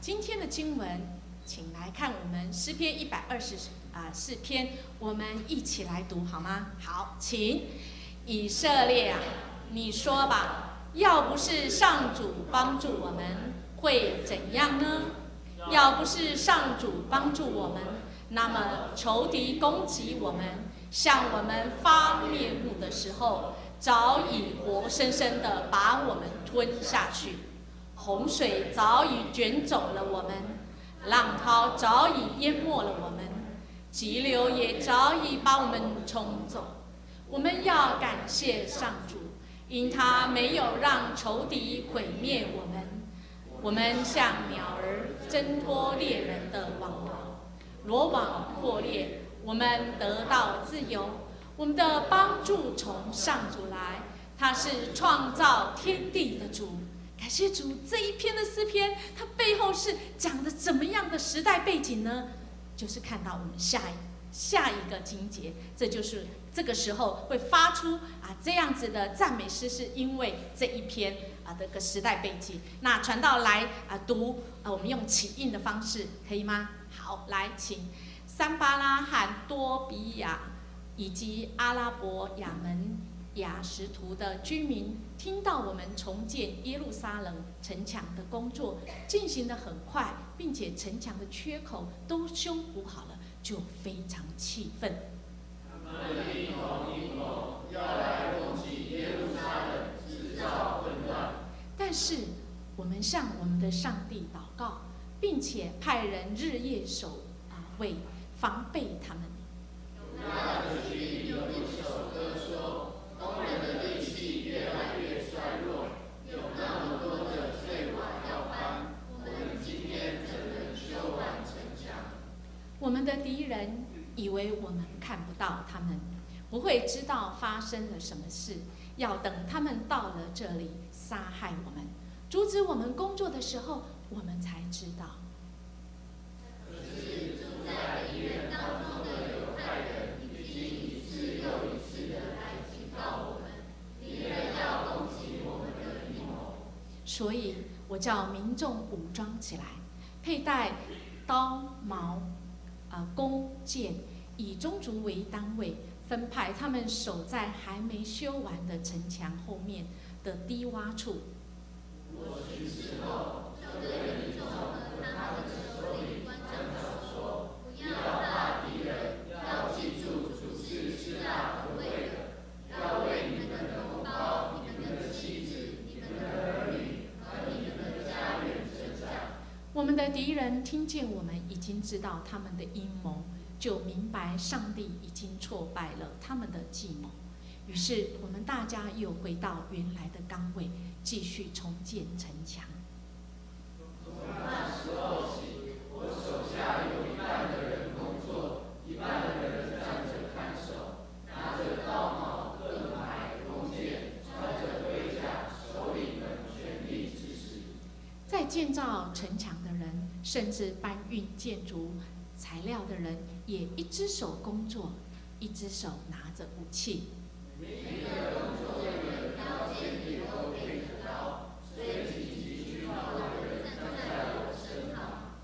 今天的经文，请来看我们诗篇124篇，我们一起来读好吗？好，请。以色列啊，你说吧，要不是上主帮助我们，会怎样呢？要不是上主帮助我们，那么仇敌攻击我们，向我们发面目的时候，早已活生生地把我们吞下去。洪水早已卷走了我们，浪涛早已淹没了我们，急流也早已把我们冲走。我们要感谢上主，因他没有让仇敌毁灭我们。我们像鸟儿挣脱猎人的网罗，罗网破裂，我们得到自由。我们的帮助从上主来，他是创造天地的主。感谢主，这一篇的诗篇，它背后是讲的怎么样的时代背景呢？就是看到我们下一个经节，这就是这个时候会发出这样子的赞美诗，是因为这一篇的个时代背景。那传道来读我们用起印的方式，可以吗？好，来，请桑巴拉和多比亚以及阿拉伯亚门雅什图的居民听到我们重建耶路撒冷城墙的工作进行得很快，并且城墙的缺口都修补好了，就非常气愤。他们一同要来攻击耶路撒冷，制造混乱。但是我们向我们的上帝祷告，并且派人日夜守卫，防备他们。那的居民有一首歌说：工人的力气越来越衰弱，有那么多的碎瓦要搬，我们今天怎能修完城墙？我们的敌人以为我们看不到他们，不会知道发生了什么事，要等他们到了这里杀害我们，阻止我们工作的时候，我们才知道。可是住在医院当中的犹太人已经一次又一次的来警告我们，敌人要攻击我们的阴谋。所以我叫民众武装起来，佩戴刀矛、弓箭，以宗族为单位，分派他们守在还没修完的城墙后面的低洼处。我去世后，就对民众和他们的首领官长说：不要怕敌人，要记住主是大可畏的，要为你们的同胞、你们的妻子、你们的儿女和你们的家园征战。我们的敌人听见我们已经知道他们的阴谋，就明白上帝已经挫败了他们的计谋。于是我们大家又回到原来的岗位，继续重建城墙。从那时候起，我手下有一半的人工作，一半的人站着看守，拿着刀矛、盾牌、弓箭，穿着盔甲，首领们全力支持。在建造城墙的人，甚至搬运建筑材料的人，也一只手工作，一只手拿着武器。每一个工作的人腰间也都背着刀，随紧急需要的人站在我身旁。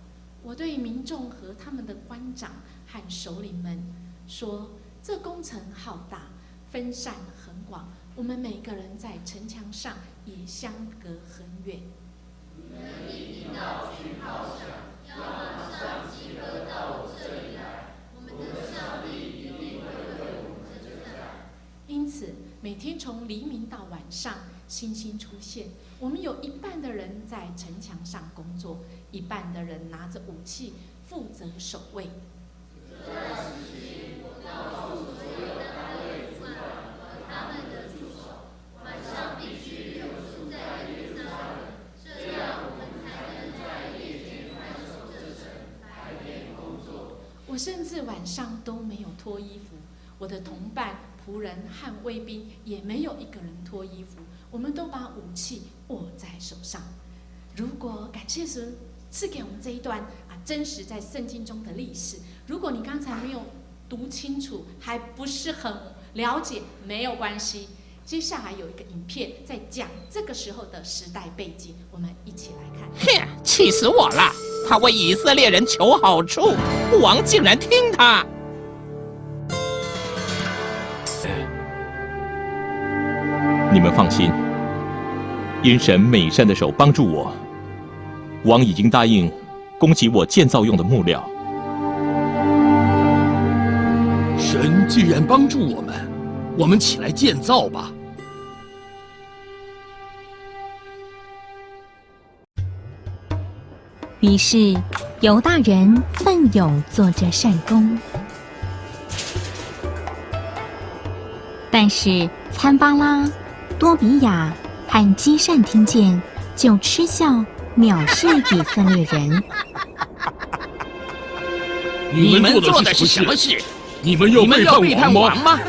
我对民众和他们的官长和首领们说：这工程浩大，分散很广，我们每个人在城墙上也相隔很远。你们一听到讯号响，要马上集合到我这里来，我们的上帝一定会为我们征战。因此，每天从黎明到晚上，星星出现。我们有一半的人在城墙上工作，一半的人拿着武器负责守卫。这段时期，我告诉所有单位主管和他们的助手，晚上必须留宿在耶路撒冷，这样我们才能在夜间看守这城，白天工作。我甚至晚上都没有脱衣服，我的同伴、仆人和卫兵也没有一个人脱衣服，我们都把武器握在手上。如果感谢神赐给我们这一段真实在圣经中的历史，如果你刚才没有读清楚，还不是很了解，没有关系。接下来有一个影片在讲这个时候的时代背景，我们一起来看。气死我了！他为以色列人求好处，王竟然听他。你们放心，因神美善的手帮助我，王已经答应供给我建造用的木料。神既然帮助我们起来建造吧。于是犹大人奋勇做着善工，但是参巴拉、多比亚和基善听见，就嗤笑藐视以色列人。你们做的是什么事？你们要背叛王吗？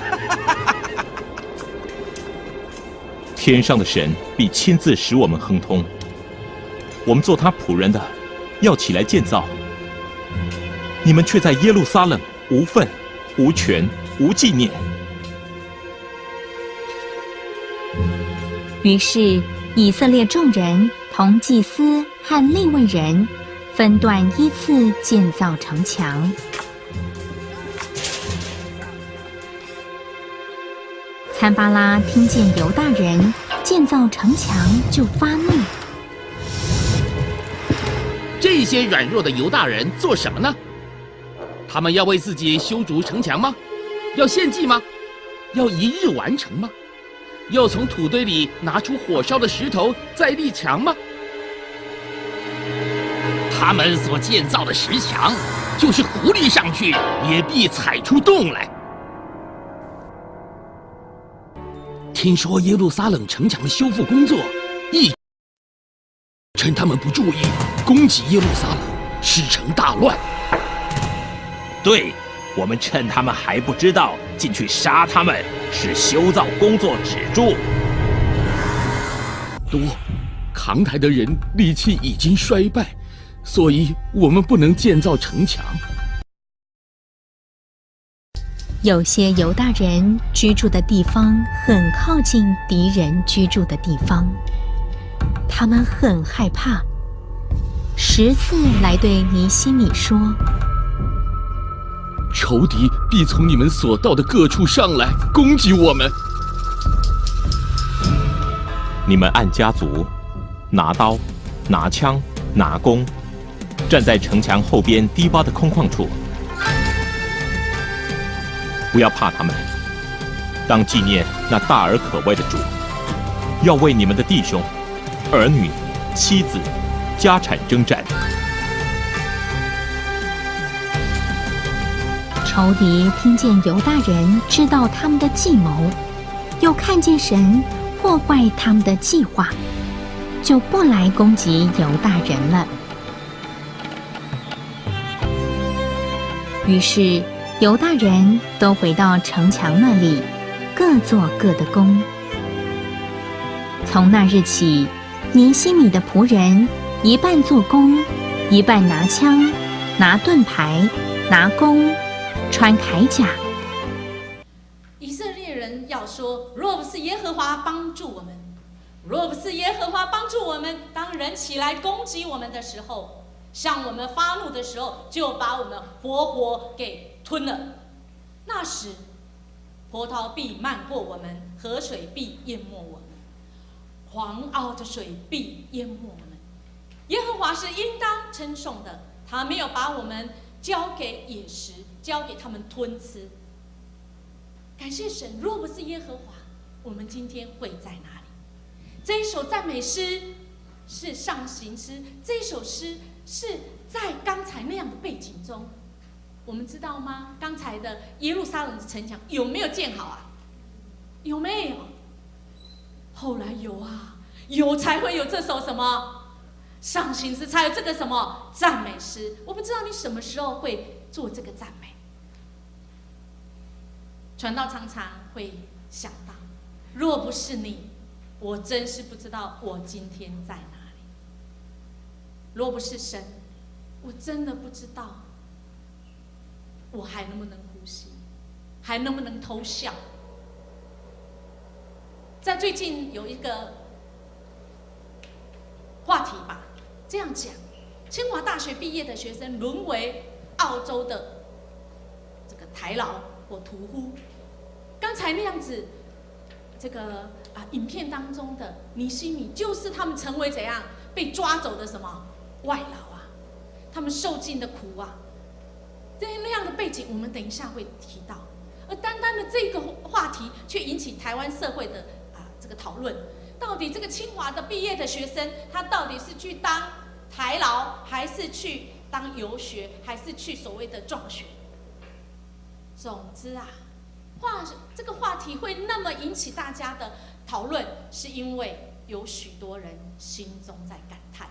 天上的神必亲自使我们亨通。我们做他仆人的，要起来建造。你们却在耶路撒冷无份、无权、无纪念。于是以色列众人同祭司和利未人分段依次建造城墙。参巴拉听见犹大人建造城墙，就发怒。这些软弱的犹大人做什么呢？他们要为自己修筑城墙吗？要献祭吗？要一日完成吗？要从土堆里拿出火烧的石头再立墙吗？他们所建造的石墙，就是狐狸上去也必踩出洞来。听说耶路撒冷城墙的修复工作，趁他们不注意，攻击耶路撒冷，使成大乱。对，我们趁他们还不知道，进去杀他们，使修造工作止住。多，扛台的人力气已经衰败，所以我们不能建造城墙。有些犹大人居住的地方很靠近敌人居住的地方，他们很害怕，10次来对尼希米说：仇敌必从你们所到的各处上来攻击我们。你们按家族拿刀、拿枪、拿弓，站在城墙后边低洼的空旷处，不要怕他们，当纪念那大而可畏的主，要为你们的弟兄、儿女、妻子、家产征战。仇敌听见犹大人知道他们的计谋，又看见神破坏他们的计划，就不来攻击犹大人了。于是犹大人都回到城墙那里，各做各的工。从那日起，尼希米的仆人一半做工，一半拿枪、拿盾牌、拿弓、穿铠甲。以色列人要说：若不是耶和华帮助我们，若不是耶和华帮助我们，当人起来攻击我们的时候，向我们发怒的时候，就把我们活活给吞了。那时，波涛必漫过我们，河水必淹没我们，狂傲的水必淹没我们。耶和华是应当称颂的，他没有把我们交给野食，交给他们吞吃。感谢神，若不是耶和华，我们今天会在哪里？这一首赞美诗是上行诗，这一首诗是在刚才那样的背景中，我们知道吗？刚才的耶路撒冷的城墙有没有建好啊？有没有？后来有啊，有才会有这首什么上行诗，才有这个什么赞美诗。我不知道你什么时候会做这个赞美。传道常常会想到，若不是你，我真是不知道我今天在哪里。若不是神，我真的不知道我还能不能呼吸，还能不能偷笑。在最近有一个话题吧，这样讲，清华大学毕业的学生沦为澳洲的这个台劳或屠夫。刚才那样子，这个影片当中的尼西米，就是他们成为怎样被抓走的什么外劳啊，他们受尽的苦啊，那样的背景，我们等一下会提到。而单单的这个话题，却引起台湾社会的这个讨论。到底这个清华的毕业的学生，他到底是去当台劳，还是去当游学，还是去所谓的壮学？总之啊，这个话题会那么引起大家的讨论，是因为有许多人心中在感叹，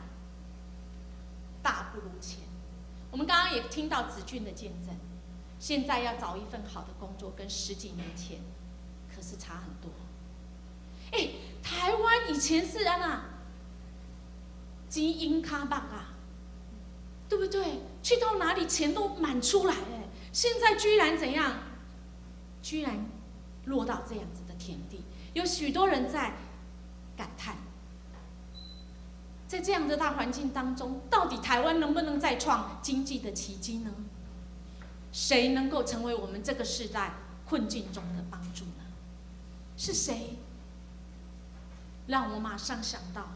大不如前。我们刚刚也听到子俊的见证，现在要找一份好的工作，跟10几年前可是差很多。台湾以前是金银卡棒啊，对不对？去到哪里钱都满出来现在居然怎样？居然落到这样子的田地，有许多人在感叹，在这样的大环境当中，到底台湾能不能再创经济的奇迹呢？谁能够成为我们这个世代困境中的帮助呢？是谁？让我马上想到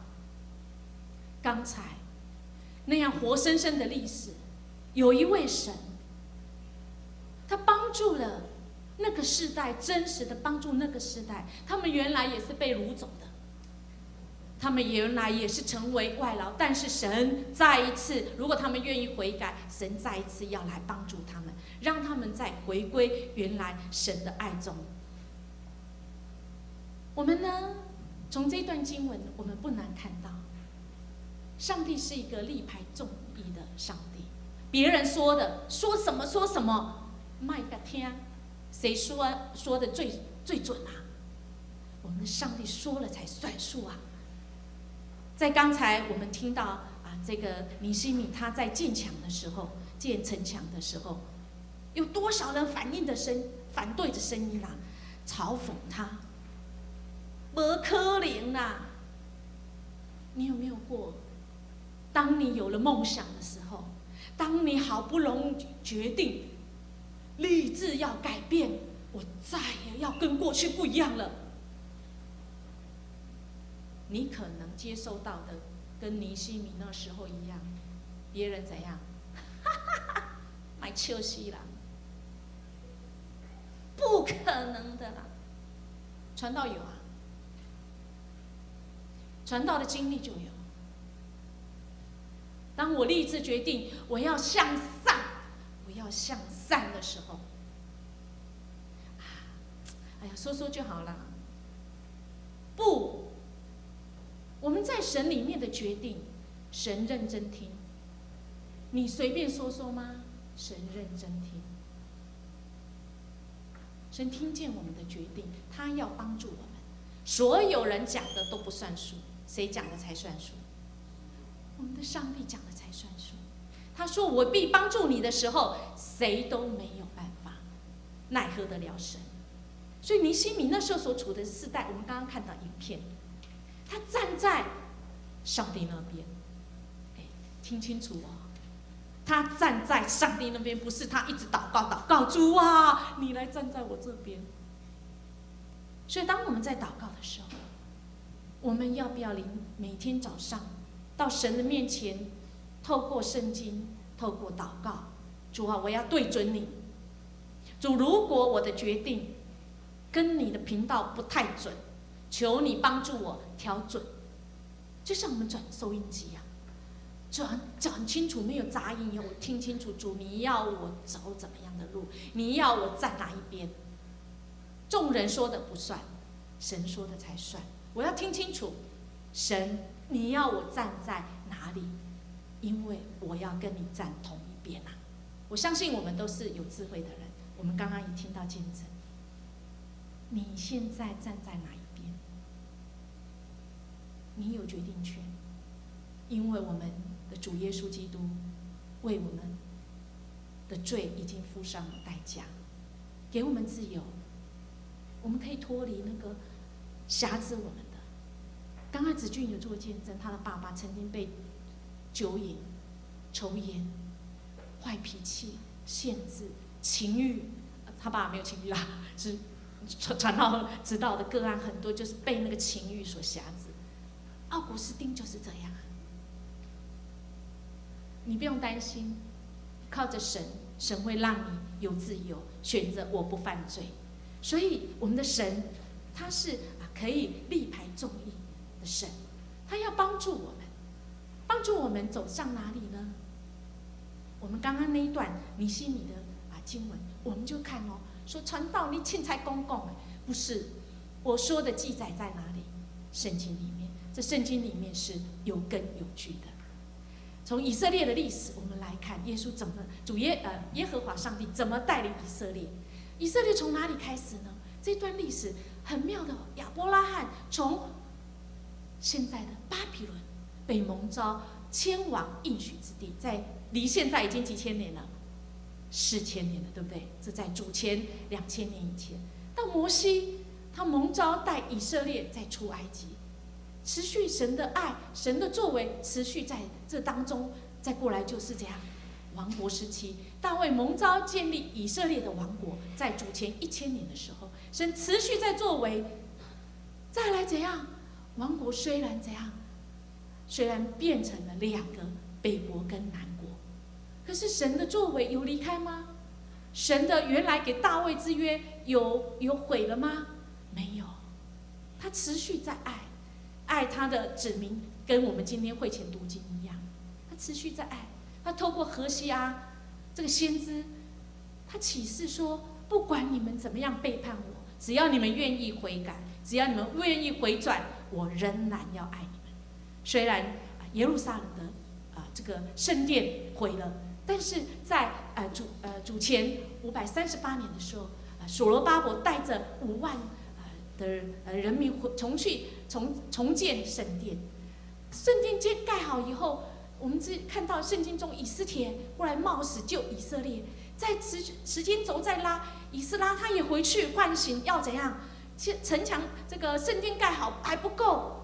刚才那样活生生的历史，有一位神，他帮助了那个世代，真实的帮助那个世代。他们原来也是被掳走的，他们原来也是成为外劳，但是神再一次，如果他们愿意悔改，神再一次要来帮助他们，让他们再回归原来神的爱中。我们呢，从这段经文，我们不难看到，上帝是一个力排众议的上帝。别人说什么，卖个听，谁说的最准啊？我们的上帝说了才算数啊！在刚才我们听到这个尼西米他在建城墙的时候，有多少人反对的声音啊，嘲讽他，没可能啦！你有没有过？当你有了梦想的时候，当你好不容易决定、立志要改变，我再也要跟过去不一样了。你可能接收到的跟尼西米那时候一样，别人怎样？买笑死啦！不可能的啦！传道有啊，传道的经历就有。当我立志决定我要向善的时候，哎呀，说就好了。不，我们在神里面的决定，神认真听。你随便说吗？神认真听。神听见我们的决定，他要帮助我们。所有人讲的都不算数，谁讲的才算数？我们的上帝讲的才算数。他说：“我必帮助你的时候，谁都没有办法奈何得了神。”所以尼西米那时候所处的世代，我们刚刚看到影片，他站在上帝那边，听清楚哦，他站在上帝那边，不是他一直祷告，主啊，你来站在我这边。所以当我们在祷告的时候，我们要不要每天早上到神的面前，透过圣经，透过祷告，主啊，我要对准你。主，如果我的决定跟你的频道不太准，求你帮助我调准。就像我们转收音机啊，转清楚，没有杂音，我听清楚，主，你要我走怎么样的路，你要我站哪一边。众人说的不算，神说的才算。我要听清楚，神，你要我站在哪里？因为我要跟你站同一边啊！我相信我们都是有智慧的人。我们刚刚也听到见证，你现在站在哪一边？你有决定权，因为我们的主耶稣基督为我们的罪已经付上了代价，给我们自由，我们可以脱离那个辖制我们的。刚刚子俊有做见证，他的爸爸曾经被酒瘾抽烟、坏脾气、限制、情欲。他爸爸没有情欲啦，是传道知道的个案很多，就是被那个情欲所辖制。奥古斯丁就是这样。你不用担心，靠着神，神会让你有自由，选择我不犯罪。所以我们的神，他是可以力排众议的神，他要帮助我们，帮助我们走上哪里呢？我们刚刚那一段尼希米的经文，我们就看说传道你钦差公公，不是我说的记载在哪里？圣经里面，这圣经里面是有根有据的。从以色列的历史，我们来看耶稣怎么耶和华上帝怎么带领以色列？以色列从哪里开始呢？这段历史很妙的，亚伯拉罕从现在的巴比伦被蒙召迁往应许之地，离现在已经几千年了，4000年了，对不对？这在主前2000年以前。到摩西，他蒙召带以色列再出埃及。持续神的爱，神的作为持续在这当中，再过来就是这样，王国时期，大卫蒙召建立以色列的王国，在主前1000年的时候，神持续在作为，再来怎样？王国虽然怎样，虽然变成了2个北国跟南国，可是神的作为有离开吗？神的原来给大卫之约有毁了吗？没有，他持续在爱他的子民，跟我们今天会前读经一样，他持续在爱。他透过何西阿这个先知，他启示说，不管你们怎么样背叛我，只要你们愿意悔改，只要你们愿意回转，我仍然要爱你们。虽然耶路撒冷的这个圣殿毁了，但是在主前538年的时候，所罗巴伯带着5万的人民重建圣殿。圣殿盖好以后，我们只看到圣经中以斯帖过来冒死救以色列，在时间轴再拉，以斯拉他也回去唤醒，要怎样？城墙这个圣殿盖好还不够，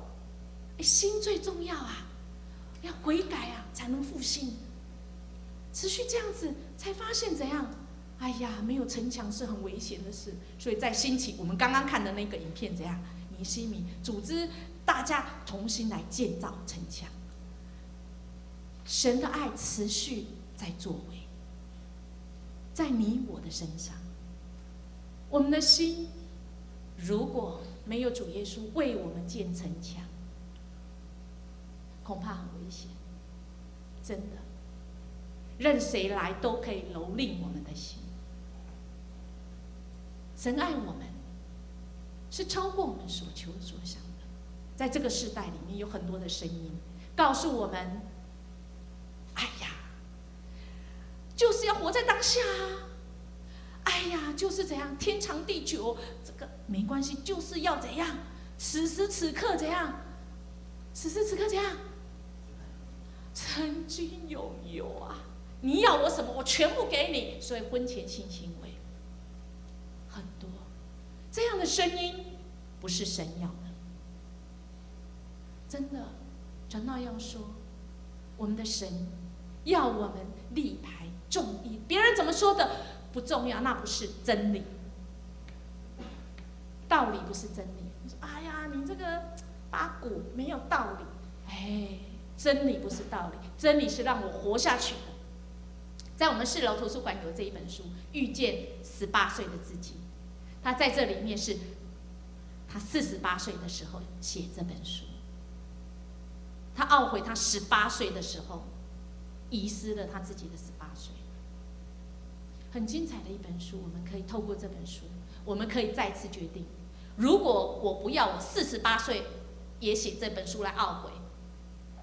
心最重要啊，要悔改啊，才能复兴。持续这样子，才发现怎样？哎呀，没有城墙是很危险的事，所以在兴起我们刚刚看的那个影片怎样？尼希米组织大家重新来建造城墙。神的爱持续在作为，在你我的身上。我们的心如果没有主耶稣为我们建城墙，恐怕很危险，真的。任谁来都可以蹂躏我们的心。神爱我们，是超过我们所求所想的。在这个世代里面，有很多的声音告诉我们：“哎呀，就是要活在当下啊！哎呀，就是怎样，天长地久，这个没关系，就是要怎样，此时此刻怎样，此时此刻怎样，曾经拥有啊！你要我什么，我全部给你。”所以婚前性行为很多，这样的声音不是神要的。真的，传道要说，我们的神要我们力排众议，别人怎么说的不重要，那不是真理。道理不是真理。你说，哎呀，你这个八股没有道理。哎，真理不是道理，真理是让我活下去的。在我们4楼图书馆有这一本书《遇见18岁的自己》，他在这里面是他48岁的时候写这本书。他懊悔他18岁的时候遗失了他自己的18岁，很精彩的一本书。我们可以透过这本书，我们可以再次决定：如果我不要我48岁也写这本书来懊悔，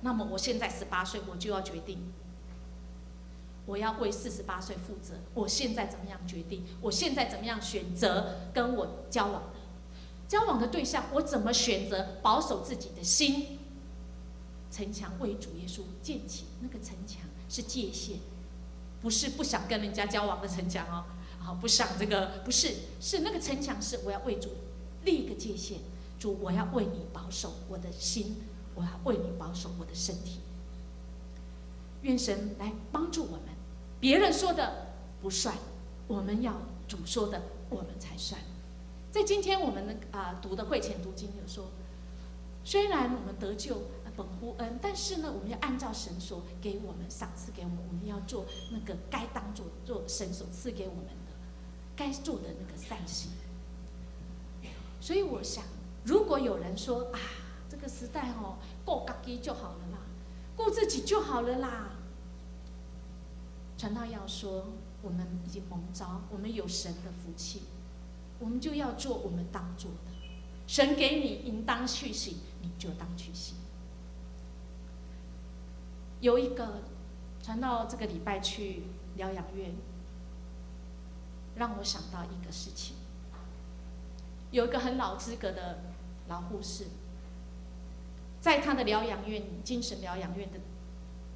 那么我现在18岁，我就要决定，我要为48岁负责。我现在怎么样决定？我现在怎么样选择跟我交往的？交往的对象，我怎么选择保守自己的心？城墙为主耶稣建起，那个城墙是界限，不是不想跟人家交往的城墙哦。好，不想这个，不是，是那个城墙是我要为主立一个界限。主，我要为你保守我的心，我要为你保守我的身体。愿神来帮助我们。别人说的不算，我们要主说的，我们才算。在今天我们读的会前读经有说，虽然我们得救本乎恩，但是呢，我们要按照神所给我们赏赐给我们，我们要做那个该当做神所赐给我们的该做的那个善行。所以我想，如果有人说这个时代顾自己就好了啦，顾自己就好了啦。传道要说，我们已经蒙召，我们有神的福气，我们就要做我们当做的。神给你应当去行，你就当去行。有一个传道这个礼拜去疗养院，让我想到一个事情。有一个很老资格的老护士，在他的疗养院精神疗养院的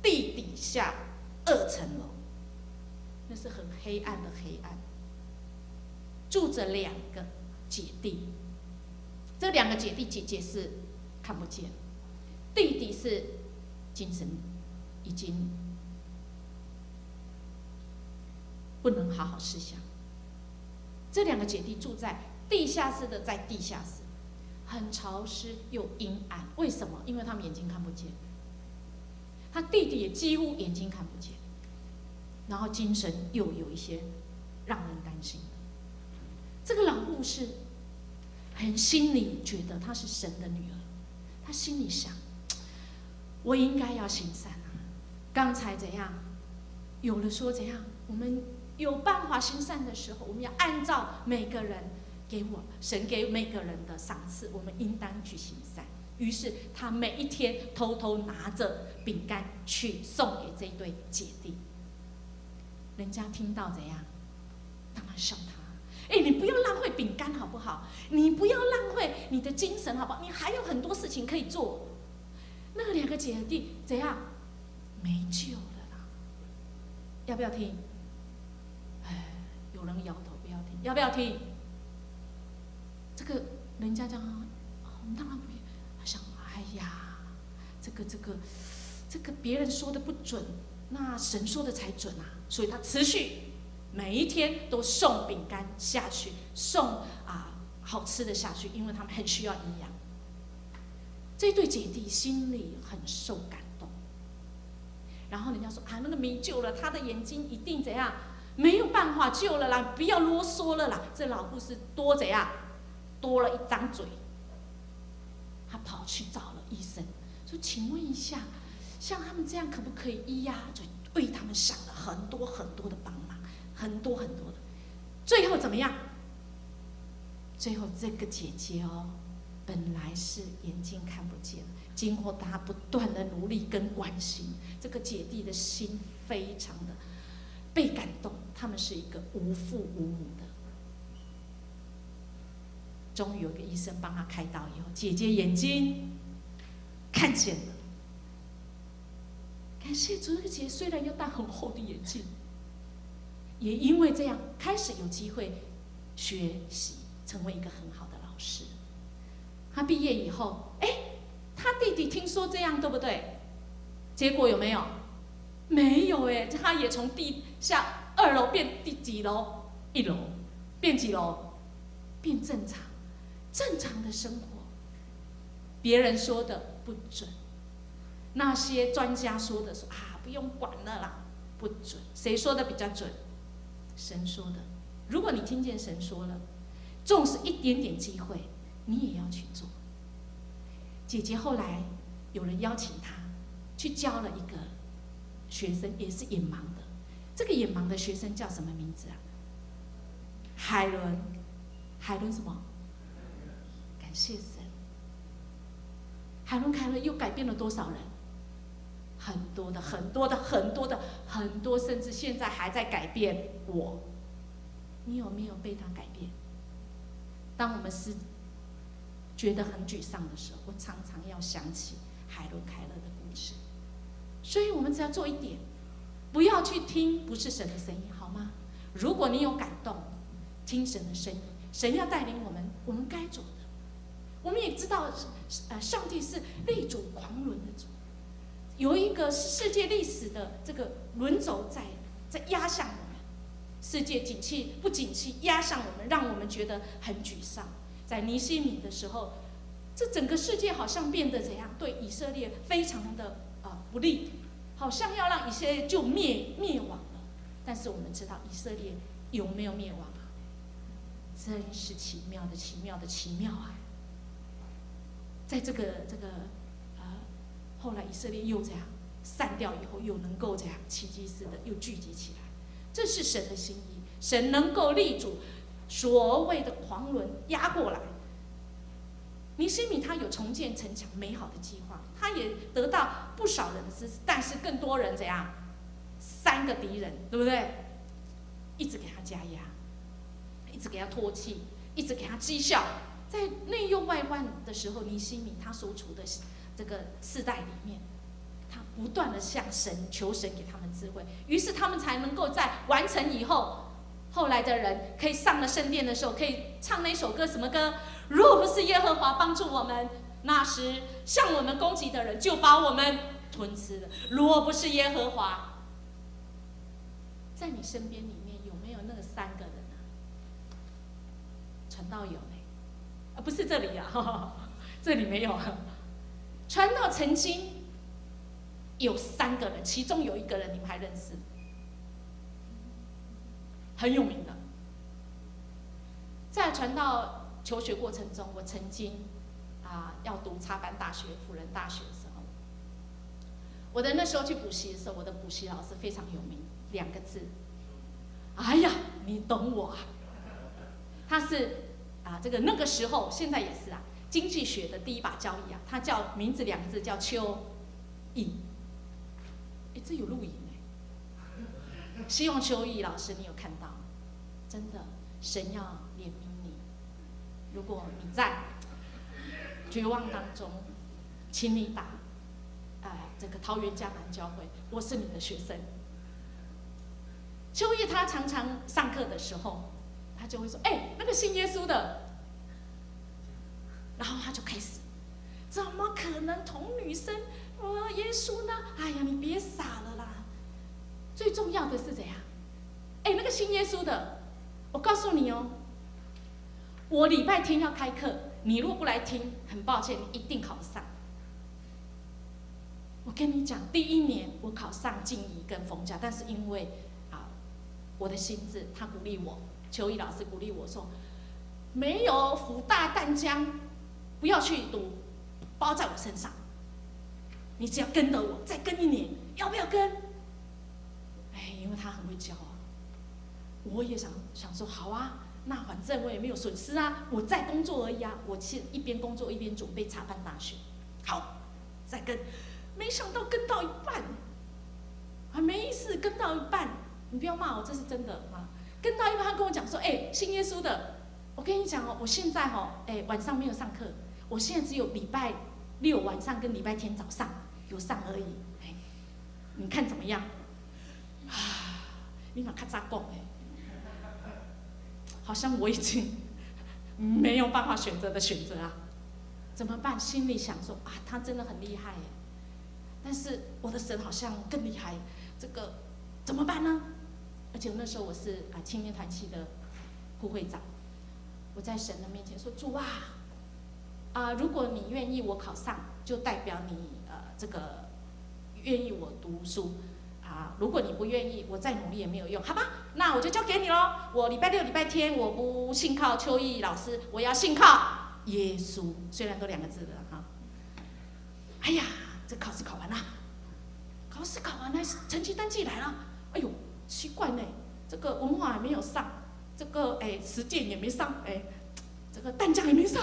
地底下2层楼，那是很黑暗的黑暗，住着2个姐弟。这2个姐弟，姐姐是看不见，弟弟是精神已经不能好好思想。这2个姐弟住在地下室的，在地下室，很潮湿又阴暗。为什么？因为他们眼睛看不见。他弟弟也几乎眼睛看不见，然后精神又有一些让人担心的。这个老护士很心里觉得她是神的女儿，她心里想，我应该要行善啊。刚才怎样？有了说怎样？我们有办法行善的时候，我们要按照每个人神给每个人的赏赐，我们应当去行善。于是他每一天偷偷拿着饼干去送给这对姐弟。人家听到怎样？当然笑他。你不要浪费饼干好不好？你不要浪费你的精神好不好？你还有很多事情可以做。那2个姐弟怎样？没救了啦！要不要听？有人摇头不要听，要不要听？这个人家讲当然不要。他想，这个别人说的不准，那神说的才准啊！所以他持续每一天都送饼干下去，送好吃的下去，因为他们很需要营养。这对姐弟心里很受感动。然后人家说那个没救了，他的眼睛一定怎样？没有办法救了啦，不要啰嗦了啦。这老护士多怎样？多了一张嘴。他跑去找了医生，说：“请问一下，像他们这样可不可以医呀？”就为他们想了很多很多的帮忙，很多很多的。最后怎么样？最后这个姐姐本来是眼睛看不见，经过她不断的努力跟关心，这个姐弟的心非常的被感动。他们是一个无父无母的。终于有个医生帮他开刀以后，姐姐眼睛看见了。感谢主，这个姐姐虽然要戴很厚的眼镜，也因为这样开始有机会学习，成为一个很好的老师。他毕业以后，他弟弟听说这样，对不对？结果有没有？没有他也从地下2楼变第几楼？1楼，变几楼？变正常。正常的生活，别人说的不准，那些专家说的不用管了啦，不准。谁说的比较准？神说的。如果你听见神说了，纵使一点点机会，你也要去做。姐姐后来有人邀请她去教了一个学生，也是眼盲的。这个眼盲的学生叫什么名字啊？海伦。海伦什么？感谢神。海伦凯伦又改变了多少人？很多的，很多的，很多的，很多，甚至现在还在改变我。你有没有被他改变？当我们是觉得很沮丧的时候，我常常要想起海伦凯勒的故事。所以我们只要做一点，不要去听不是神的声音，好吗？如果你有感动，听神的声音，神要带领我们，我们该做的。我们也知道，上帝是历主狂伦的主，有一个世界历史的这个轮轴在压向我们，世界景气不景气压向我们，让我们觉得很沮丧。在尼希米的时候，这整个世界好像变得怎样？对以色列非常的不利，好像要让以色列就灭亡了。但是我们知道以色列有没有灭亡啊？真是奇妙的奇妙的奇妙啊！在这个后来以色列又这样散掉以后，又能够这样奇迹似的又聚集起来，这是神的心意。神能够立主所谓的狂轮压过来。尼希米他有重建城墙美好的计划，他也得到不少人的支持，但是更多人怎样？3个敌人，对不对？一直给他加压，一直给他唾弃，一直给他讥笑。在内忧外患的时候，尼希米他所处的这个世代里面，他不断的向神求神给他们智慧，于是他们才能够在完成以后，后来的人可以上了圣殿的时候，可以唱那首歌，什么歌？若不是耶和华帮助我们，那时向我们攻击的人就把我们吞吃了。若不是耶和华，在你身边里面有没有那个3个人啊？传道有呢，不是这里啊，这里没有。传道曾经有3个人，其中有1个人你们还认识，很有名的。在传道求学过程中，我曾经要读插班大学、辅仁大学的时候，我的那时候去补习的时候，我的补习老师非常有名，2个字，哎呀，你懂我啊。他是这个那个时候，现在也是经济学的第一把交椅他叫名字2个字叫邱毅。这有录影希望邱毅老师你有看到，真的，神要怜悯你。如果你在绝望当中，请你打这个桃园迦南教会，我是你的学生。邱毅他常常上课的时候，他就会说：“那个信耶稣的。”然后他就开始，怎么可能同女生耶稣呢？哎呀，你别傻了啦！最重要的是怎样？那个信耶稣的，我告诉你哦，我礼拜天要开课，你如果不来听，很抱歉，你一定考不上。我跟你讲，第1年我考上静宜跟逢甲，但是因为我的心智，他鼓励我，邱毅老师鼓励我说，没有辅大淡江，不要去读，包在我身上。你只要跟着我，再跟1年，要不要跟？因为他很会教我也想说好啊，那反正我也没有损失我在工作而已我是一边工作一边准备插班大学。好，再跟，没想到跟到一半，还没意思，跟到一半，你不要骂我，这是真的跟到一半，他跟我讲说，信耶稣的，我跟你讲我现在晚上没有上课，我现在只有礼拜6晚上跟礼拜天早上有上而已，你看怎么样？你嘛较早讲好像我已经没有办法选择的选择怎么办？心里想说他真的很厉害但是我的神好像更厉害，这个怎么办呢？而且那时候我是青年团契的副会长，我在神的面前说，主如果你愿意我考上，就代表你这个愿意我读书如果你不愿意，我再努力也没有用，好吧？那我就交给你咯。我礼拜6、礼拜天我不信靠邱毅老师，我要信靠耶稣，虽然都2个字的哎呀，这考试考完了，考试考完了，成绩单寄来了。哎呦，奇怪呢，这个文化还没有上，这个实践也没上，这个淡江也没上，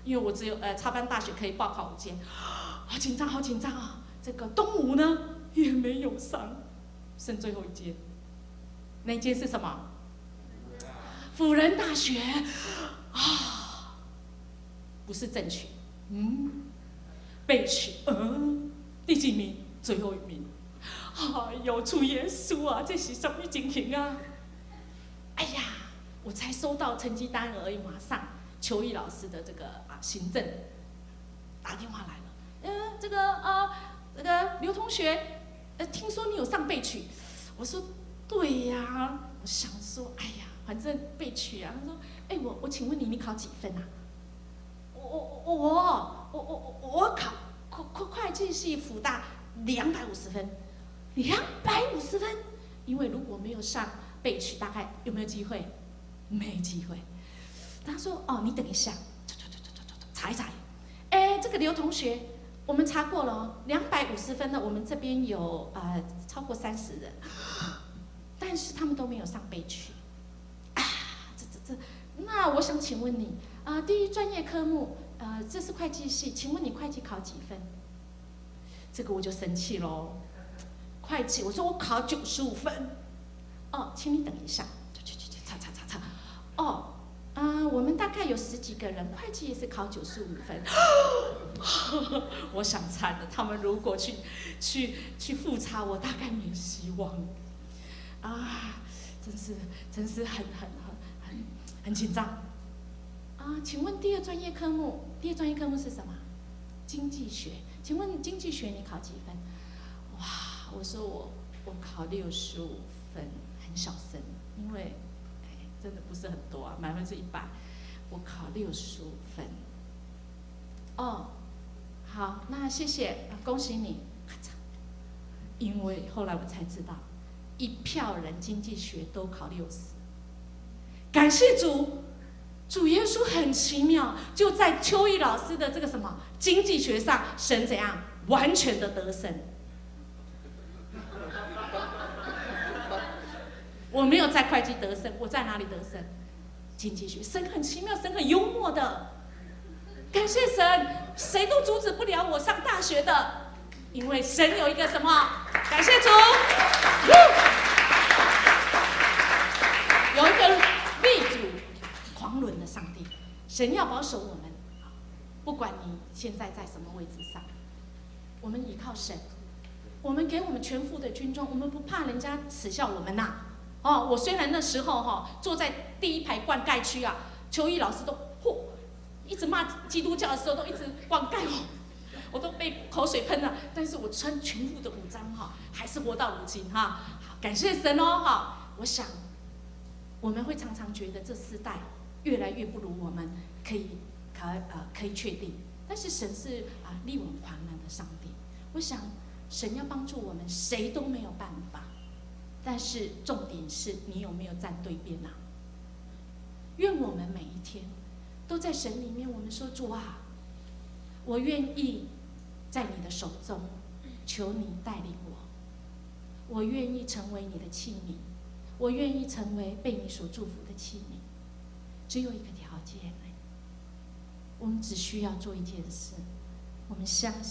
因为我只有插班大学可以报考5间，好紧张，好紧张这个东吴呢也没有上。剩最后1间，那一间是什么？辅仁大学不是正取，备取，第几名？最后1名。有主耶稣这是什么情形哎呀，我才收到成绩单而已，马上邱毅老师的这个行政打电话来了，这个这个刘同学，听说你有上备曲。我说对呀，我想说，哎呀，反正备曲啊。他说，哎，我请问你考几分啊？我考会计系辅大250分，250分。因为如果没有上备曲，大概有没有机会？没机会。他说，哦，你等一下，查一查。哎，这个刘同学，我们查过了哦，250分的，我们这边有超过30人，但是他们都没有上备曲。啊，那我想请问你，第一专业科目，这是会计系，请问你会计考几分？这个我就生气喽。会计，我说我考95分。哦，请你等一下，查。哦，我们大概有10几个人，会计也是考95分。我想惨了，他们如果去复查，我大概没希望。啊，真是很紧张。请问第二专业科目是什么？经济学。请问经济学你考几分？哇，我说我考65分，很小声，因为真的不是很多啊，100%，我考65分。哦，好，那谢谢，恭喜你。因为后来我才知道，一票人经济学都考60。感谢主耶稣很奇妙，就在邱毅老师的这个什么经济学上，神怎样完全的得胜。我没有在会计得胜，我在哪里得胜？经济学。神很奇妙，神很幽默的。感谢神，谁都阻止不了我上大学的，因为神有一个什么？感谢主，有一个立主狂伦的上帝。神要保守我们，不管你现在在什么位置上，我们依靠神，我们给我们全副的军装，我们不怕人家耻笑我们呐。我虽然那时候坐在第一排灌溉区啊，邱毅老师都一直骂基督教的时候都一直灌溉我都被口水喷了，但是我穿全副的武装还是活到如今好，感谢神哦我想我们会常常觉得这世代越来越不如我们可以确定，但是神是力挽狂澜的上帝。我想神要帮助我们，谁都没有办法。但是重点是你有没有站对边啊？愿我们每一天都在神里面，我们说主啊，我愿意在你的手中，求你带领我愿意成为你的器皿，我愿意成为被你所祝福的器皿。只有一个条件，我们只需要做一件事，我们相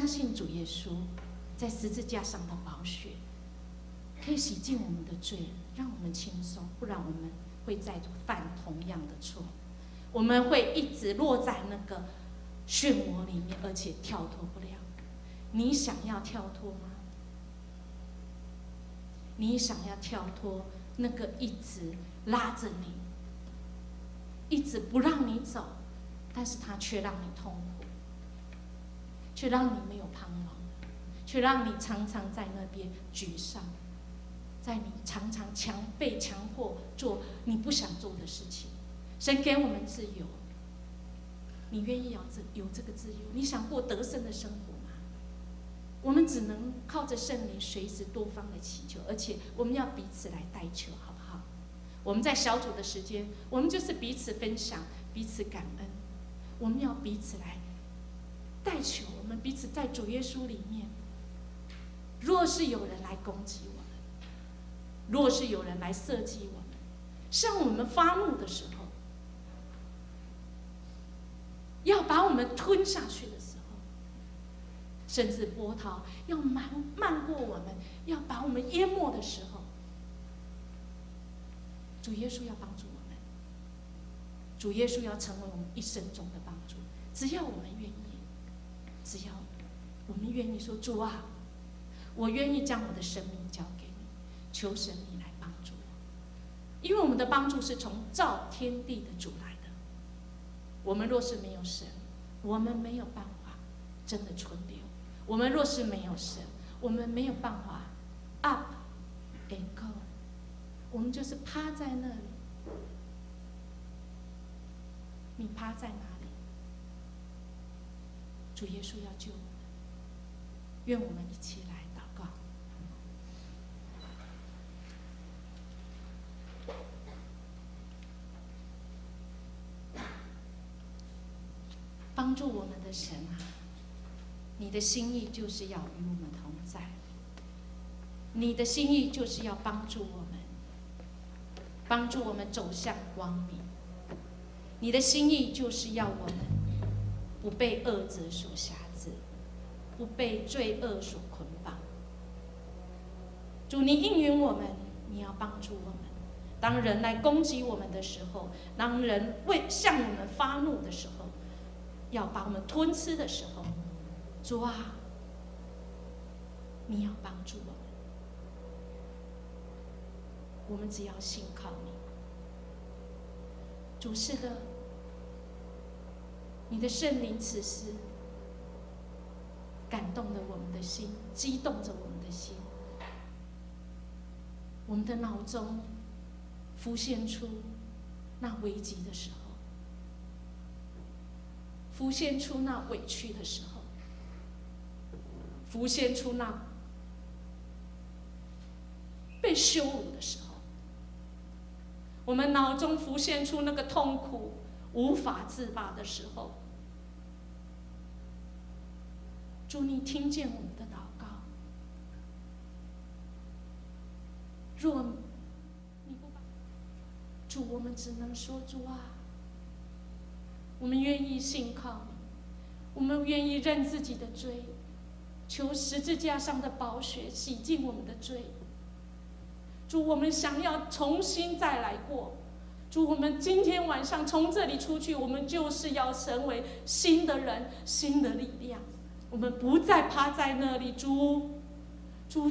信主耶稣在十字架上的宝血可以洗净我们的罪，让我们轻松，不然我们会再犯同样的错，我们会一直落在那个漩涡里面，而且跳脱不了。你想要跳脱吗？你想要跳脱那个一直拉着你，一直不让你走，但是他却让你痛苦，却让你没有盼望，却让你常常在那边沮丧，在你常常被强迫做你不想做的事情。神给我们自由，你愿意有这个自由？你想过得胜的生活吗？我们只能靠着圣灵随时多方的祈求，而且我们要彼此来代求，好不好？我们在小组的时间，我们就是彼此分享，彼此感恩，我们要彼此来代求，我们彼此在主耶稣里面。若是有人来攻击我们，若是有人来设计我们，向我们发怒的时候，要把我们吞下去的时候，甚至波涛要漫过我们，要把我们淹没的时候，主耶稣要帮助我们，主耶稣要成为我们一生中的帮助。只要我们愿意，只要我们愿意说，主啊，我愿意将我的生命交给你，求神你来帮助我。因为我们的帮助是从造天地的主来的。我们若是没有神，我们没有办法真的存留，我们若是没有神，我们没有办法 up and go， 我们就是趴在那里。你趴在哪里？主耶稣要救我们，愿我们一起来祷告。帮助我们的神啊，你的心意就是要与我们同在，你的心意就是要帮助我们，帮助我们走向光明。你的心意就是要我们不被恶者所辖制，不被罪恶所捆绑。主，你应允我们，你要帮助我们。当人来攻击我们的时候，当人向我们发怒的时候，要把我们吞吃的时候，主啊，你要帮助我们。我们只要信靠你。主，是的，你的圣灵此时感动了我们的心，激动着我们的心。我们的脑中浮现出那危急的时候，浮现出那委屈的时候，浮现出那被羞辱的时候，我们脑中浮现出那个痛苦无法自拔的时候，主，你听见我们的祷告。若你不把主，我们只能说，主啊，我们愿意信靠你，我们愿意认自己的罪，求十字架上的宝血洗净我们的罪。主，我们想要重新再来过。主，我们今天晚上从这里出去，我们就是要成为新的人，新的力量。我们不再趴在那里。主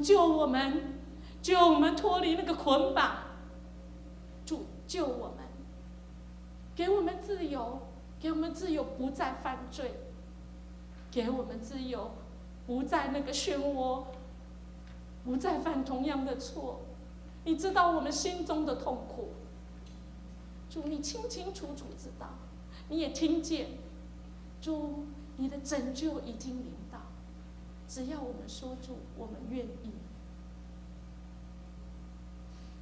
救我们，救我们脱离那个捆绑。主救我们，给我们自由，给我们自由，不再犯罪，给我们自由，不在那个漩涡，不再犯同样的错。你知道我们心中的痛苦，主，你清清楚楚知道，你也听见。主，你的拯救已经临到，只要我们说主，我们愿意。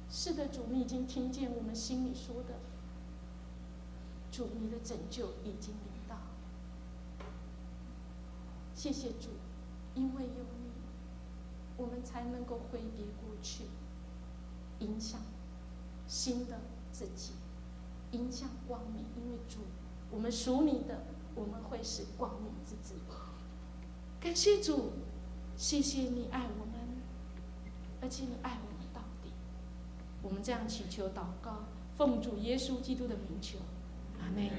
是的，主，你已经听见我们心里说的。主，你的拯救已经临到。谢谢主，因为有你，我们才能够挥别过去，迎向新的自己，迎向光明。因为主，我们属你的，我们会是光明之子。感谢主，谢谢你爱我们，而且你爱我们到底。我们这样祈求祷告，奉主耶稣基督的名求，阿们。